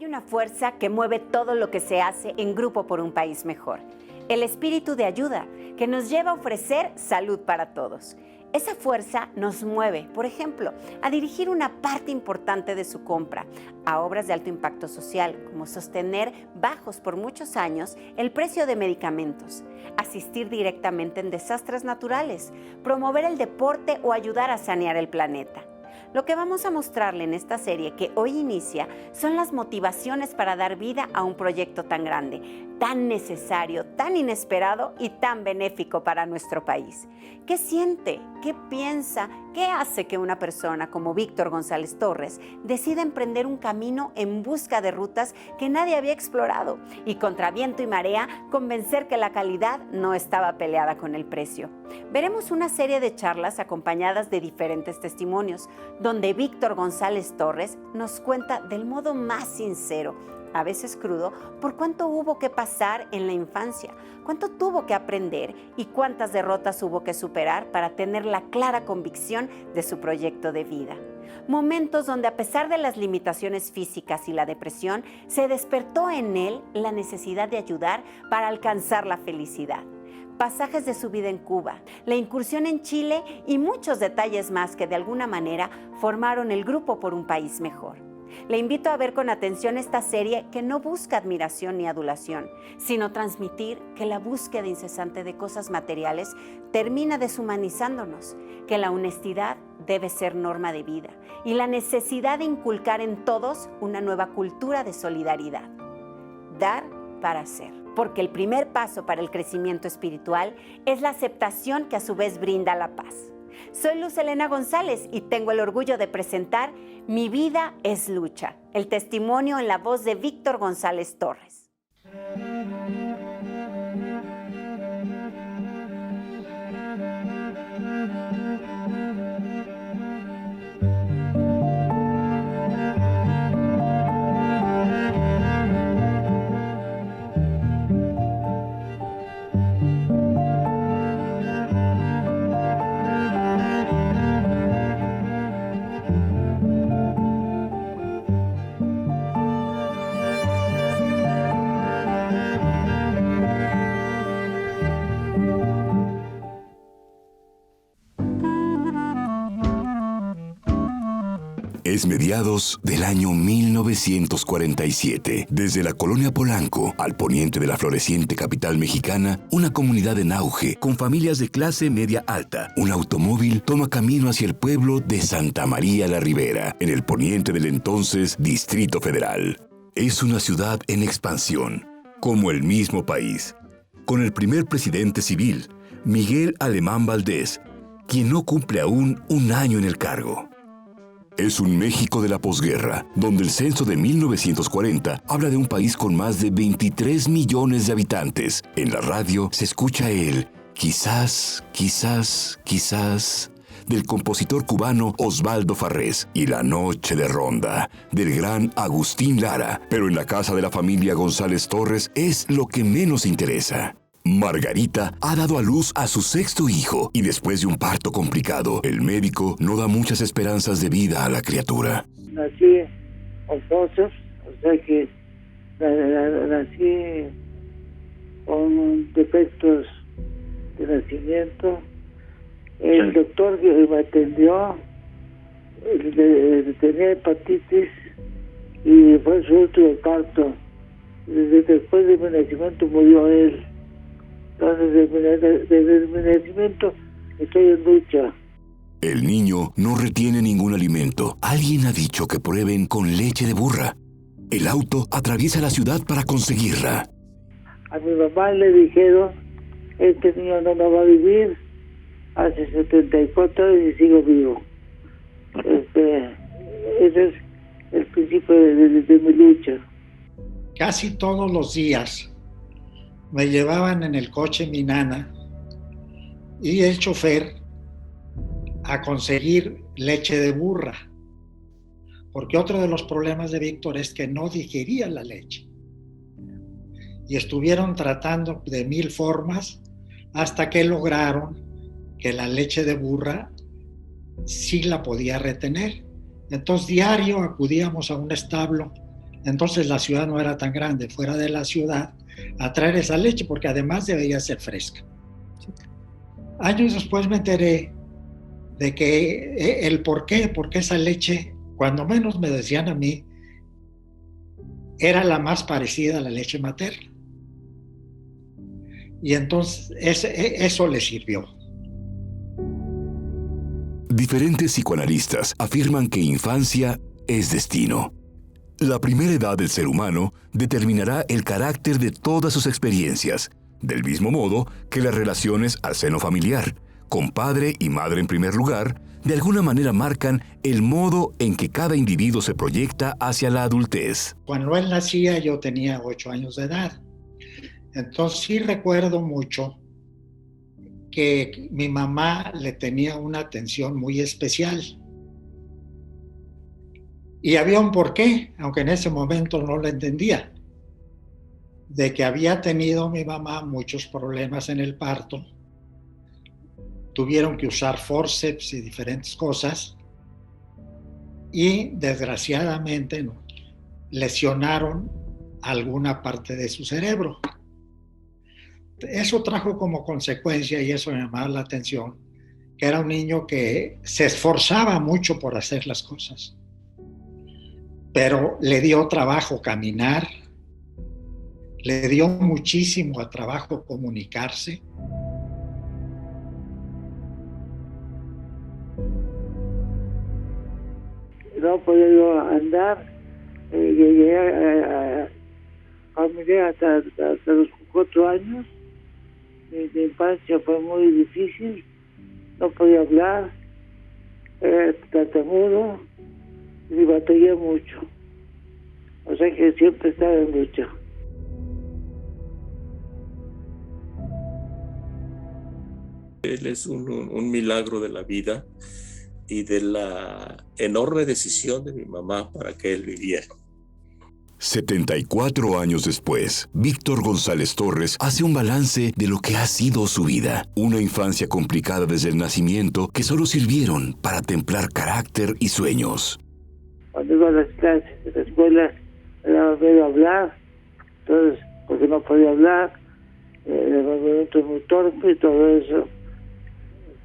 una fuerza que mueve todo lo que se hace en grupo por un país mejor. El espíritu de ayuda que nos lleva a ofrecer salud para todos. Esa fuerza nos mueve, por ejemplo, a dirigir una parte importante de su compra a obras de alto impacto social, como sostener bajos por muchos años el precio de medicamentos, asistir directamente en desastres naturales, promover el deporte o ayudar a sanear el planeta. Lo que vamos a mostrarle en esta serie que hoy inicia son las motivaciones para dar vida a un proyecto tan grande, tan necesario, tan inesperado y tan benéfico para nuestro país. ¿Qué siente? ¿Qué piensa? ¿Qué hace que una persona como Víctor González Torres decida emprender un camino en busca de rutas que nadie había explorado y contra viento y marea convencer que la calidad no estaba peleada con el precio? Veremos una serie de charlas acompañadas de diferentes testimonios, donde Víctor González Torres nos cuenta del modo más sincero, a veces crudo, por cuánto hubo que pasar en la infancia, cuánto tuvo que aprender y cuántas derrotas hubo que superar para tener la clara convicción de su proyecto de vida. Momentos donde, a pesar de las limitaciones físicas y la depresión, se despertó en él la necesidad de ayudar para alcanzar la felicidad. Pasajes de su vida en Cuba, la incursión en Chile y muchos detalles más que de alguna manera formaron el grupo por un país mejor. Le invito a ver con atención esta serie que no busca admiración ni adulación, sino transmitir que la búsqueda incesante de cosas materiales termina deshumanizándonos, que la honestidad debe ser norma de vida y la necesidad de inculcar en todos una nueva cultura de solidaridad. Dar para ser. Porque el primer paso para el crecimiento espiritual es la aceptación que a su vez brinda la paz. Soy Luz Helena González y tengo el orgullo de presentar Mi vida es lucha, el testimonio en la voz de Víctor González Torres. Es mediados del año 1947. Desde la colonia Polanco, al poniente de la floreciente capital mexicana, una comunidad en auge, con familias de clase media alta. Un automóvil toma camino hacia el pueblo de Santa María la Ribera, en el poniente del entonces Distrito Federal. Es una ciudad en expansión, como el mismo país, con el primer presidente civil, Miguel Alemán Valdés, quien no cumple aún un año en el cargo. Es un México de la posguerra, donde el censo de 1940 habla de un país con más de 23 millones de habitantes. En la radio se escucha el quizás, del compositor cubano Osvaldo Farrés y La Noche de Ronda, del gran Agustín Lara. Pero en la casa de la familia González Torres es lo que menos interesa. Margarita ha dado a luz a su sexto hijo y después de un parto complicado, el médico no da muchas esperanzas de vida a la criatura. Nací con pozos, o sea que nací con defectos de nacimiento. El doctor que me atendió tenía hepatitis y fue su último parto. Después de mi nacimiento murió él. Entonces, desde mi nacimiento estoy en lucha. El niño no retiene ningún alimento. Alguien ha dicho que prueben con leche de burra. El auto atraviesa la ciudad para conseguirla. A mi mamá le dijeron, este niño no va a vivir. Hace 74 años y sigo vivo. Ese es el principio de mi lucha. Casi todos los días me llevaban en el coche mi nana y el chofer a conseguir leche de burra, porque otro de los problemas de Víctor es que no digería la leche. Y estuvieron tratando de 1000 formas hasta que lograron que la leche de burra sí la podía retener. Entonces diario acudíamos a un establo Entonces la ciudad no era tan grande, fuera de la ciudad, a traer esa leche, porque además debía ser fresca. Años después me enteré de que el por qué esa leche, cuando menos me decían a mí, era la más parecida a la leche materna. Y entonces eso le sirvió. Diferentes psicoanalistas afirman que infancia es destino. La primera edad del ser humano determinará el carácter de todas sus experiencias, del mismo modo que las relaciones al seno familiar, con padre y madre en primer lugar, de alguna manera marcan el modo en que cada individuo se proyecta hacia la adultez. Cuando él nacía yo tenía 8 años de edad. Entonces sí recuerdo mucho que mi mamá le tenía una atención muy especial. Y había un porqué, aunque en ese momento no lo entendía, de que había tenido mi mamá muchos problemas en el parto. Tuvieron que usar forceps y diferentes cosas y desgraciadamente lesionaron alguna parte de su cerebro. Eso trajo como consecuencia, y eso me llamaba la atención, que era un niño que se esforzaba mucho por hacer las cosas, pero le dio trabajo caminar, le dio muchísimo trabajo comunicarse. No podía yo andar, llegué a familia hasta los 4 años. Mi infancia fue muy difícil, no podía hablar, era tartamudo y batallé mucho. O sea que siempre estaba en lucha. Él es un milagro de la vida y de la enorme decisión de mi mamá para que él viviera. 74 años después, Víctor González Torres hace un balance de lo que ha sido su vida. Una infancia complicada desde el nacimiento que solo sirvieron para templar carácter y sueños. Cuando iba a las clases de la escuela, me daba miedo hablar, entonces, porque no podía hablar, el movimiento muy torpe y todo eso.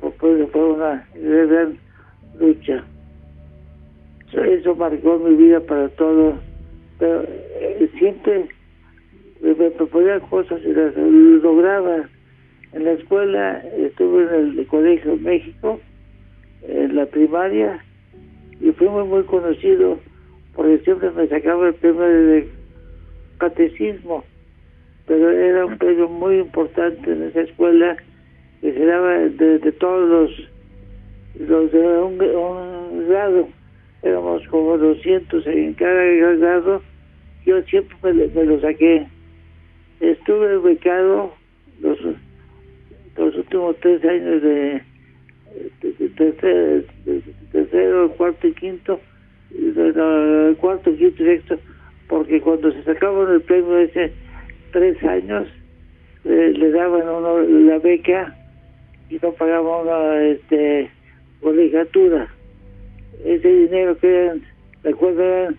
Pues fue una gran lucha. Eso marcó mi vida para todo. Pero siempre me proponía cosas y las lograba. En la escuela estuve en el Colegio México, en la primaria, y fui muy conocido porque siempre me sacaba el premio de catecismo, pero era un premio muy importante en esa escuela que se daba de todos los de un grado. Éramos como 200 en cada grado. Yo siempre me lo saqué. Estuve becado los últimos 3 años de tercero, cuarto y quinto, cuarto, quinto y sexto, porque cuando se sacaban el premio ese 3 años, le daban a uno la beca y no pagaban una colegiatura. Ese dinero que eran, recuerdo, eran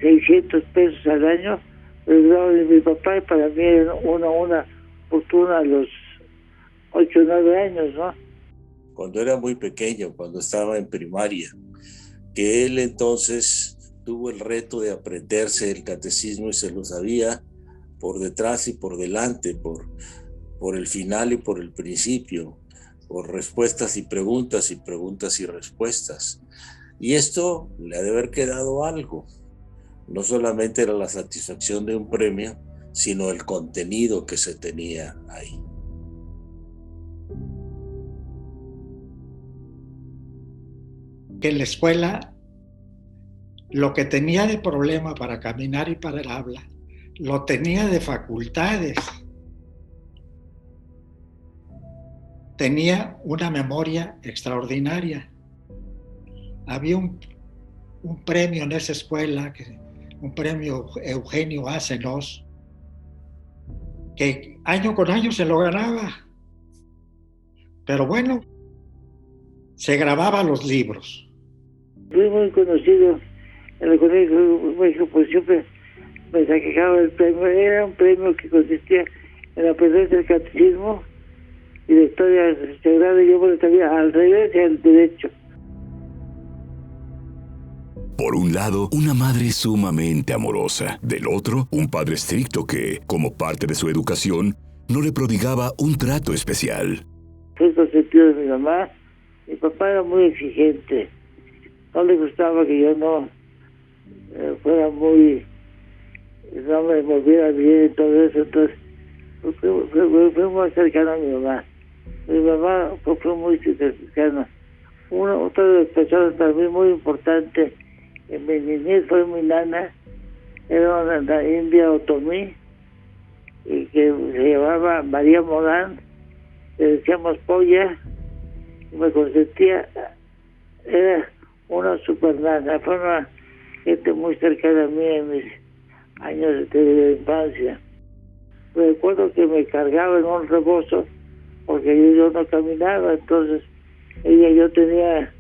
600 pesos al año, pero daba de mi papá, y para mí era una fortuna a los 8 o 9 años, ¿no? Cuando era muy pequeño, cuando estaba en primaria, que él entonces tuvo el reto de aprenderse el catecismo y se lo sabía por detrás y por delante, por el final y por el principio, por respuestas y preguntas y respuestas. Y esto le ha de haber quedado algo. No solamente era la satisfacción de un premio, sino el contenido que se tenía ahí. Que en la escuela lo que tenía de problema para caminar y para el habla, lo tenía de facultades. Tenía una memoria extraordinaria. Había un premio en esa escuela, un premio Eugenio Acenos, que año con año se lo ganaba. Pero bueno, se grababa los libros. Fui muy conocido en el Colegio México, pues siempre me sacaba el premio. Era un premio que consistía en aprender el catecismo y la historia sagrada, y yo me lo sabía al revés y al derecho. Por un lado, una madre sumamente amorosa. Del otro, un padre estricto que, como parte de su educación, no le prodigaba un trato especial. Fue consentido de mi mamá. Mi papá era muy exigente. No le gustaba que yo no fuera muy... no me moviera bien y todo eso. Entonces, fue muy cercano a mi mamá. Mi mamá fue muy cercana. Otra de las personas también muy importante en mi niñez fue mi nana. Era una india otomí y que se llamaba María Morán. Le decíamos Polla y me consentía. Era una super nana. Fue una gente muy cercana a mí en mis años de infancia. Recuerdo que me cargaba en un rebozo porque yo no caminaba, entonces yo tenía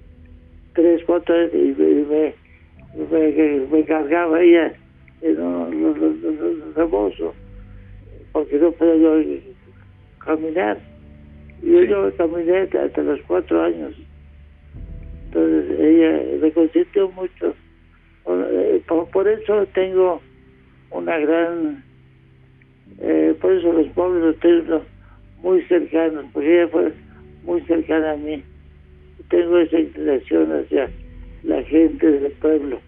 3, 4 años y me cargaba ella en un rebozo porque no podía yo caminar. Y yo caminé hasta los 4 años. Entonces ella me consintió mucho. Por eso tengo una gran... por eso los pueblos los tengo muy cercanos, porque ella fue muy cercana a mí. Tengo esa inclinación hacia la gente del pueblo.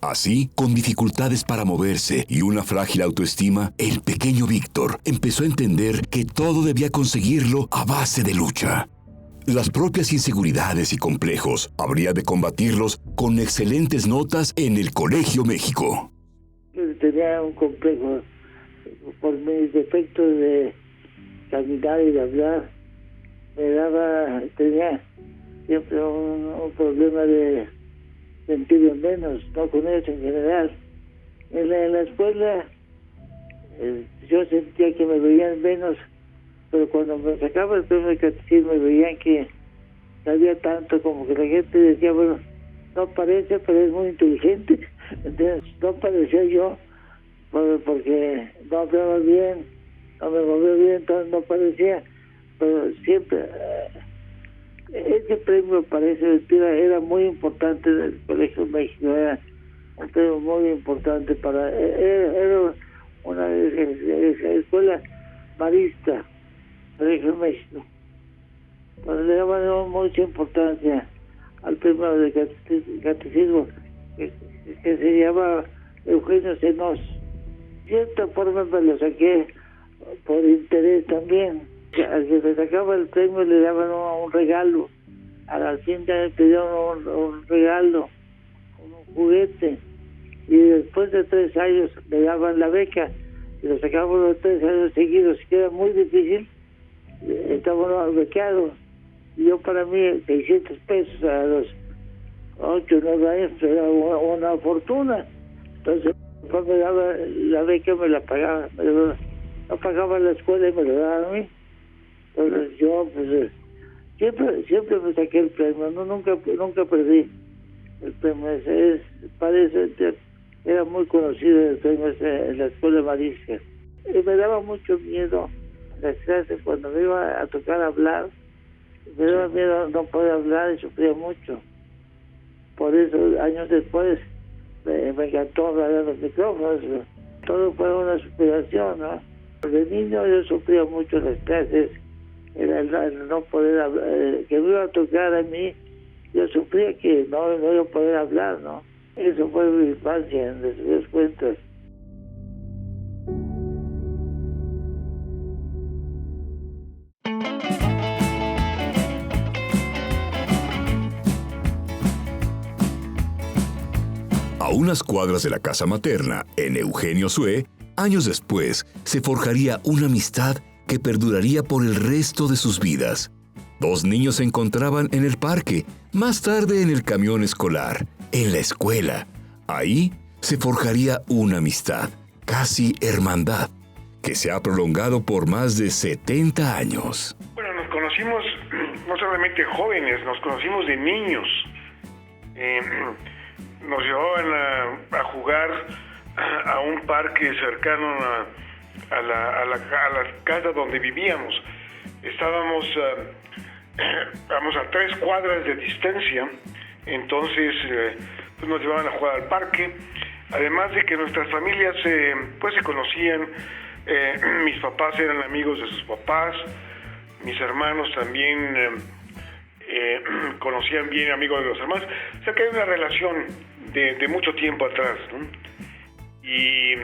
Así, con dificultades para moverse y una frágil autoestima, el pequeño Víctor empezó a entender que todo debía conseguirlo a base de lucha. Las propias inseguridades y complejos habría de combatirlos con excelentes notas en el Colegio México. Tenía un complejo por mis defectos de caminar y de hablar. Tenía siempre un problema de sentirme menos, no con eso en general. En la escuela yo sentía que me veían menos, pero cuando me sacaba el premio de catecismo me veían que sabía tanto, como que la gente decía, bueno, no parece, pero es muy inteligente. Entonces no parecía yo, porque no hablaba bien, no me movía bien, entonces no parecía, pero siempre... ese premio, parece mentira, era muy importante en el Colegio México. Era un premio muy importante era una escuela marista, Colegio México. Cuando le daban mucha importancia al premio de catecismo, que se llama Eugenio Cenós. De cierta forma me lo saqué por interés también. Al que se sacaba el premio le daban un regalo. A la cinta le pedían un regalo, un juguete. Y después de 3 años le daban la beca. Y lo sacábamos los 3 años seguidos, que era muy difícil. Estábamos becados. Y yo, para mí, 600 pesos a los 8 o 9 años era una fortuna. Entonces, cuando me daba la beca, me la pagaba. No pagaba la escuela y me lo daban a mí. Entonces yo, pues, siempre me saqué el premio, nunca perdí el premio. Parece que era muy conocido el premio en la escuela marista. Y me daba mucho miedo en las clases cuando me iba a tocar hablar. Me daba miedo no poder hablar y sufría mucho. Por eso, años después, me encantó hablar en los micrófonos. Todo fue una superación, ¿no? De niño yo sufría mucho en las clases. Era el no poder hablar, que me iba a tocar a mí, yo sufría que no iba a poder hablar, ¿no? Eso fue mi infancia, en las cuentas. A unas cuadras de la casa materna, en Eugenio Sue, años después, se forjaría una amistad que perduraría por el resto de sus vidas. 2 niños se encontraban en el parque, más tarde en el camión escolar, en la escuela. Ahí se forjaría una amistad, casi hermandad, que se ha prolongado por más de 70 años. Bueno, nos conocimos no solamente jóvenes, nos conocimos de niños. Nos llevaban a jugar a un parque cercano a la casa donde vivíamos. Estábamos vamos a 3 cuadras de distancia, entonces pues nos llevaban a jugar al parque, además de que nuestras familias pues se conocían. Mis papás eran amigos de sus papás, mis hermanos también conocían bien amigos de los hermanos, o sea que hay una relación de mucho tiempo atrás, ¿no? Y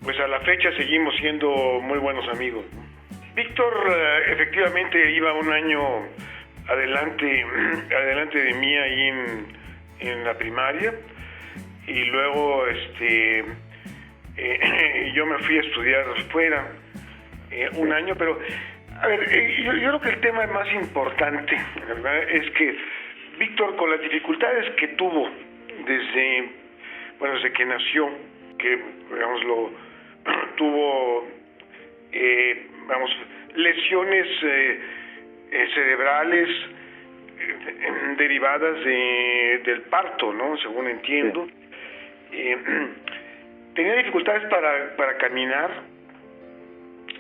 pues a la fecha seguimos siendo muy buenos amigos, ¿no? Víctor efectivamente iba un año adelante de mí ahí en la primaria, y luego yo me fui a estudiar fuera un año, pero a ver, yo creo que el tema más importante, ¿verdad?, es que Víctor, con las dificultades que tuvo desde que nació, que tuvo lesiones cerebrales derivadas del parto, ¿no? Según entiendo. Tenía dificultades para caminar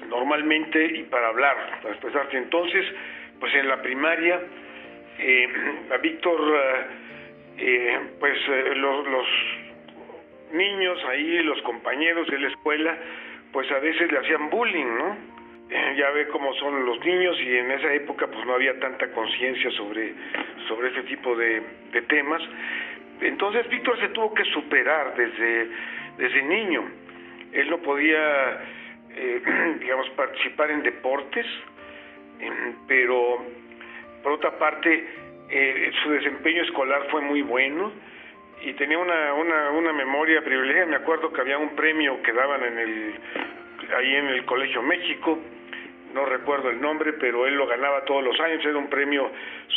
normalmente y para hablar, para expresarse. Entonces, pues en la primaria, a Víctor, los niños ahí, los compañeros de la escuela, pues a veces le hacían bullying, ¿no? Ya ve cómo son los niños, y en esa época pues no había tanta conciencia sobre este tipo de temas. Entonces Víctor se tuvo que superar desde niño. Él no podía, participar en deportes, pero por otra parte su desempeño escolar fue muy bueno y tenía una memoria privilegiada. Me acuerdo que había un premio que daban ahí en el Colegio México, no recuerdo el nombre, pero él lo ganaba todos los años. Era un premio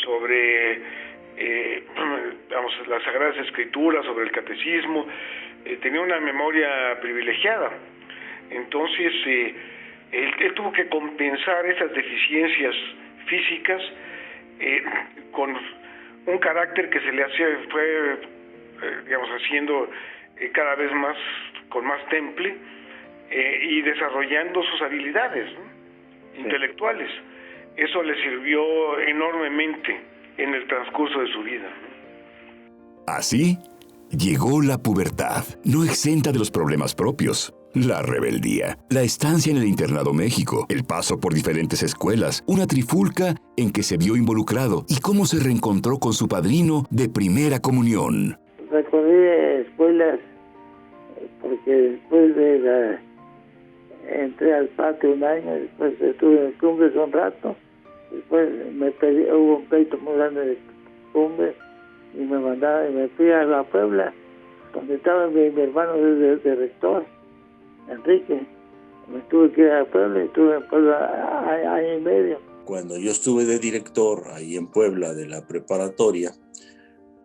sobre las Sagradas Escrituras, sobre el catecismo. Tenía una memoria privilegiada. Entonces él tuvo que compensar esas deficiencias físicas con un carácter que se le fue haciendo cada vez más, con más temple, y desarrollando sus habilidades, ¿no?, intelectuales. Eso le sirvió enormemente en el transcurso de su vida. Así llegó la pubertad, no exenta de los problemas propios. La rebeldía, la estancia en el Internado México, el paso por diferentes escuelas, una trifulca en que se vio involucrado y cómo se reencontró con su padrino de primera comunión. Recorrí escuelas porque después entré al patio un año, después estuve en Cumbres un rato, después hubo un pleito muy grande de Cumbres y me fui a la Puebla, donde estaba mi hermano de rector, Enrique. Me tuve que ir a Puebla y estuve en Puebla año y medio. Cuando yo estuve de director ahí en Puebla de la preparatoria,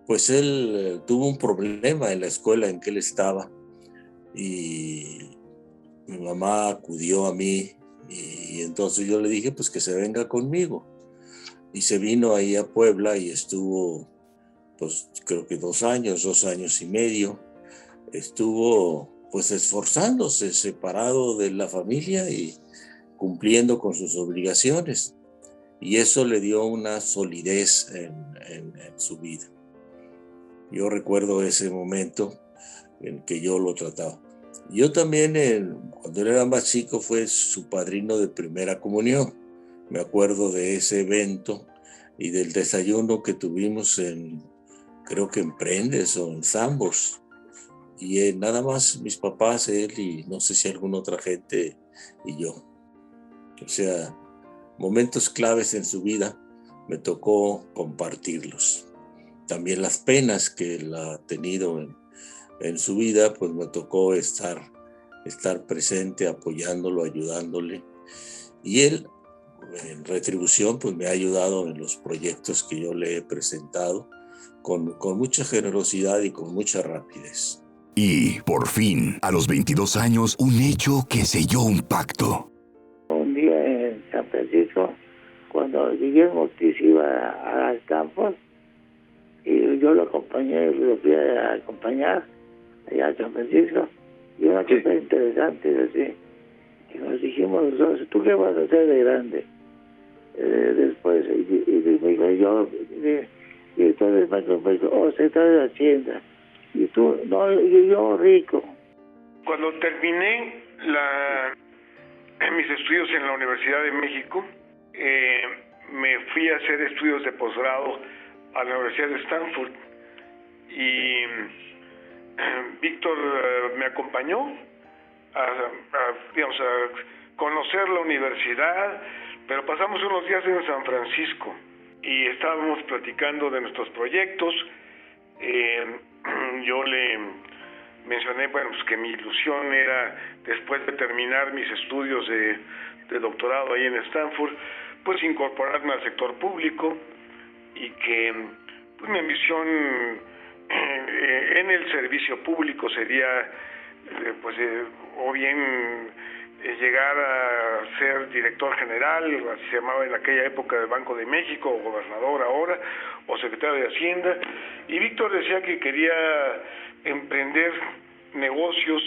pues él tuvo un problema en la escuela en que él estaba y mi mamá acudió a mí y entonces yo le dije pues que se venga conmigo, y se vino ahí a Puebla y estuvo pues creo que 2 años y medio, estuvo pues esforzándose, separado de la familia y cumpliendo con sus obligaciones, y eso le dio una solidez en su vida. Yo recuerdo ese momento en que yo lo trataba. Yo también, cuando él era más chico, fue su padrino de primera comunión. Me acuerdo de ese evento y del desayuno que tuvimos creo que en Prendes o en Sambors. Y nada más mis papás, él y no sé si alguna otra gente y yo. O sea, momentos claves en su vida me tocó compartirlos. También las penas que él ha tenido en su vida, pues me tocó estar presente, apoyándolo, ayudándole. Y él, en retribución, pues me ha ayudado en los proyectos que yo le he presentado con mucha generosidad y con mucha rapidez. Y, por fin, a los 22 años, un hecho que selló un pacto. Un día en San Francisco, cuando Guillermo Ortiz iba a Campos, y yo lo acompañé, lo fui a acompañar, allá a San Francisco, y una cosa interesante, así, que nos dijimos los dos, ¿tú qué vas a hacer de grande? Después, y me dijo, yo, director del Banco de México, o secretario de Hacienda, y tú, no, yo rico. Cuando terminé mis estudios en la Universidad de México, me fui a hacer estudios de posgrado a la Universidad de Stanford y Víctor me acompañó a conocer la universidad, pero pasamos unos días en San Francisco y estábamos platicando de nuestros proyectos. Yo le mencioné, bueno, pues que mi ilusión era, después de terminar mis estudios de doctorado ahí en Stanford, pues incorporarme al sector público y que pues, mi ambición en el servicio público sería, o bien llegar a ser director general, así se llamaba en aquella época del Banco de México, o gobernador ahora, o secretario de Hacienda. Y Víctor decía que quería emprender negocios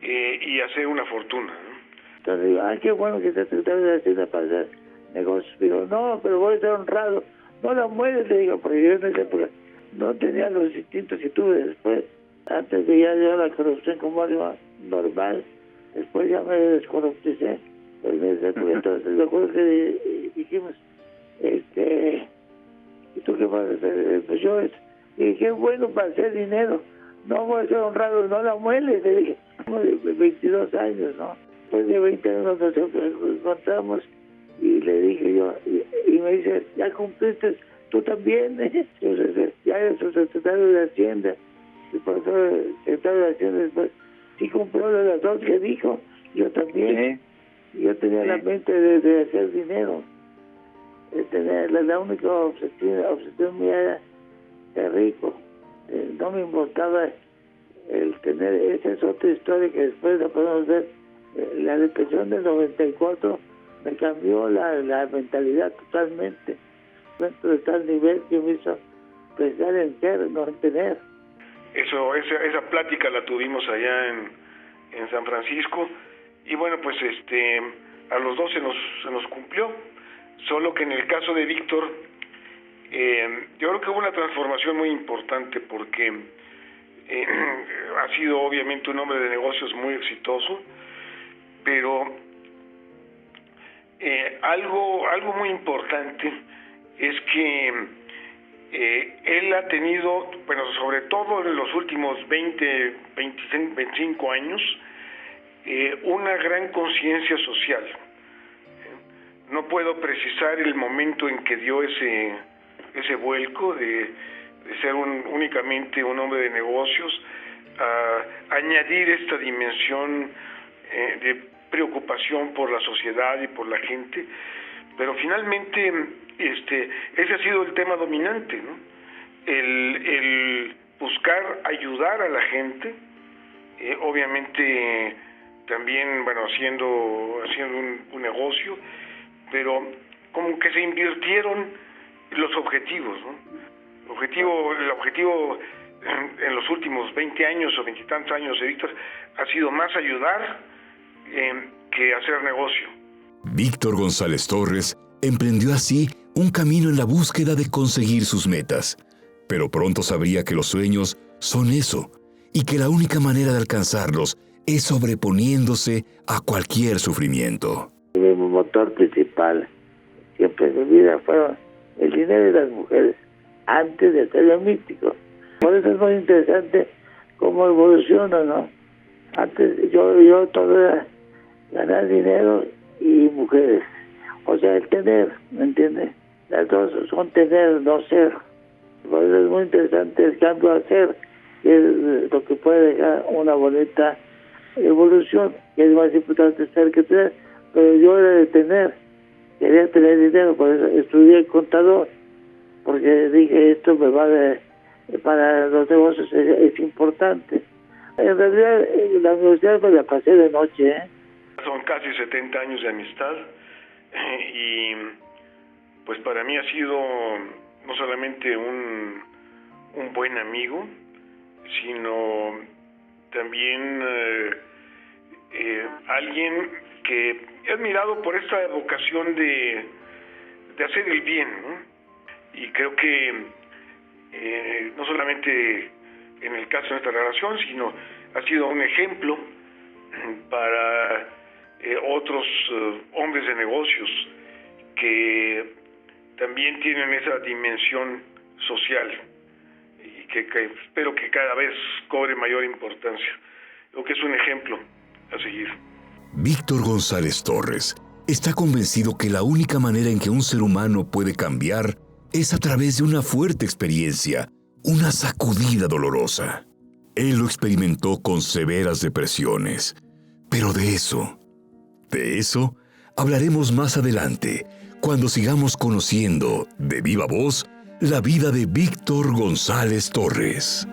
y hacer una fortuna, ¿no? Entonces digo, qué bueno que estés secretario de Hacienda para hacer negocios. Digo, no, pero voy a ser honrado. No la mueres, le digo, porque yo en esa época no tenía los instintos que tuve después. Antes de ya llevar la corrupción como algo normal, después ya me descorrupticé. Pero en esa época, entonces me acuerdo que dijimos, ¿y tú qué vas a hacer? Pues yo, dije, qué bueno para hacer dinero. No voy a ser honrado, no la mueles, le dije. Como de 22 años, ¿no? Después de 20 años nos encontramos y le dije yo, y me dice, ya cumpliste, tú también, Entonces, ya eres el secretario de Hacienda. Y por eso el secretario de Hacienda después sí cumplió de las dos que dijo, yo también. Sí. Yo tenía la mente de hacer dinero. La única obsesión mía era ser rico. No me importaba el tener, esa es otra historia que después la podemos ver. La depresión del 94 me cambió la mentalidad totalmente. Dentro de tal nivel que me hizo pensar en ser, no en tener. Esa plática la tuvimos allá en San Francisco y bueno, pues a los dos se nos cumplió, solo que en el caso de Víctor yo creo que hubo una transformación muy importante porque ha sido obviamente un hombre de negocios muy exitoso, pero algo muy importante es que él ha tenido, bueno, sobre todo en los últimos 25 años, una gran conciencia social. No puedo precisar el momento en que dio ese vuelco de ser únicamente un hombre de negocios, a añadir esta dimensión de preocupación por la sociedad y por la gente, pero finalmente ese ha sido el tema dominante, ¿no? El buscar ayudar a la gente, obviamente también, bueno, haciendo un negocio, pero como que se invirtieron los objetivos, ¿no? El objetivo en los últimos 20 años o 20 y tantos años de Víctor ha sido más ayudar que hacer negocio. Víctor González Torres emprendió así un camino en la búsqueda de conseguir sus metas, pero pronto sabría que los sueños son eso, y que la única manera de alcanzarlos es sobreponiéndose a cualquier sufrimiento. Mi motor principal siempre en mi vida fueron el dinero y las mujeres, antes de ser yo místico. Por eso es muy interesante cómo evoluciona, ¿no? Antes yo todo era ganar dinero y mujeres. O sea, el tener, ¿me entiendes? Las dos son tener, no ser. Por eso es muy interesante el cambio a ser, que es lo que puede dejar una bonita evolución, que es más importante ser que tener. Pero yo era de tener, quería tener dinero, por eso estudié contador, porque dije, esto me va para los negocios es importante. En realidad, la universidad me la pasé de noche, Son casi 70 años de amistad y pues para mí ha sido no solamente un buen amigo, sino también alguien que he admirado por esta vocación de hacer el bien, ¿no? Y creo que no solamente en el caso de esta relación, sino ha sido un ejemplo para otros hombres de negocios que también tienen esa dimensión social y que espero que cada vez cobre mayor importancia. Creo que es un ejemplo a seguir. Víctor González Torres está convencido que la única manera en que un ser humano puede cambiar es a través de una fuerte experiencia, una sacudida dolorosa. Él lo experimentó con severas depresiones, pero de eso hablaremos más adelante, cuando sigamos conociendo de viva voz la vida de Víctor González Torres.